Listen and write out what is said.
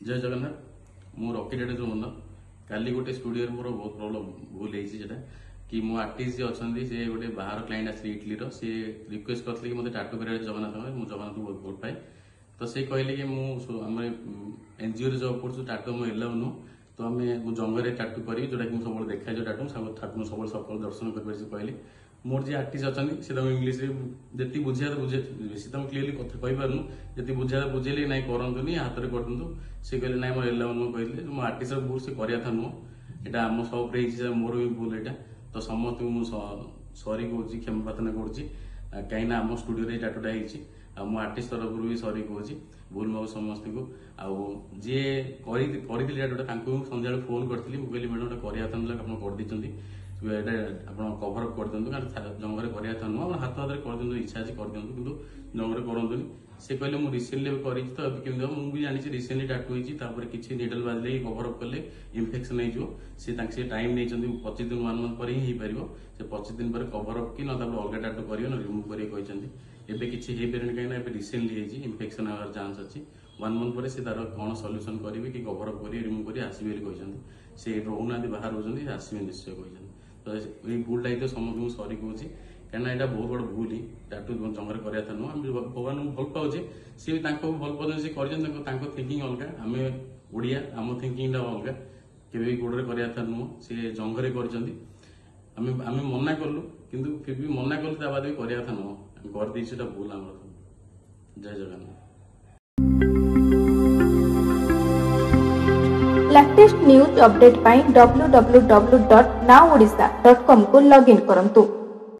जय जगन्नाथ मु रॉकेट जो मन काली गोटे स्टूडियो मोर बहुत प्रॉब्लम भूल होता कि मो आर्टिस्ट अच्छा सी गोटे बाहर क्लाइंट आस इटली सी रिक्वेस्ट करते कि मतलब टाटू कर जगन्नाथ मुझे जगन्नाथ बहुत भल पाए तो सी कहले कि मुझे एनजीओ जॉब कर टाटू मो एलाउ नु तो आम जंगल टाटू करी जोटा कि सब देखा टाटू टाटू सब सकाल दर्शन कर कहली मोर जी आर्टिस्ट अच्छा सी इंग्लीश जी बुझा बुझे बेसी तुम क्लीयरली कथ कहींपारूँ जी बुझा बुझेली ना करतुनि हाथ में करतु सी कहले ना मोर एलाउ नु कहले मो आर्टिस्ट भूल से करा नुह यहाँ आम सब मोर भी भूल यहाँ तो समस्त मुझे सरी कौन क्षमा प्रार्थना करुँच कहीं आम स्टूडियो टाटूटा मो आर्टिस्ट तरफ भी सरी कौच भूल मागु समस्त को आउ जी करी टाटूटा सन्ध्या फोन करी कहली मैडम कराया कर कभर अप कर दिखाँ कारण जंगल कराया नुह हाथ हाथ कर इच्छा अच्छे कर दिखाँ कि जंगल करूँ से कहले मुझे रिसेंटली कर मुझे जानी रिसेंटली टाटू होती किसी निडल बाजले कभर अप कले इनफेक्शन हो टाइम नहीं 25 दिन 1 मंथ पर ही पार से 25 दिन पर कभर अप कि ना अलग टाटू कर रिमूव करें किसी कहीं रिसेंटली इनफेक्शन हमार चान्स अच्छी 1 मंथ पर तार कौन सल्यूशन करेंगे कि कभर अप कर रिमूव कर आसवे से रोना बाहर रोचे आसवे निश्चय कहते तो ये भूलटा ही तो समस्त सरी कौच कहना यहाँ बहुत बड़ भूल ही टाटू जंगल कराया नुह आम भगवान को भल पाचे सी भी भल पाते सी कर थिंकिंग अलग आम ओडिया आम थिंकिंग अलग के गोड़े कराया नुह सी जंगल कर मना कलु किंतु फिर भी मना कलु बाद भी कराया नुह कर भूल आम जय जगन्नाथ। लेटेस्ट न्यूज अपडेट पाई www.nowodisha.com को लॉगिन करंतु।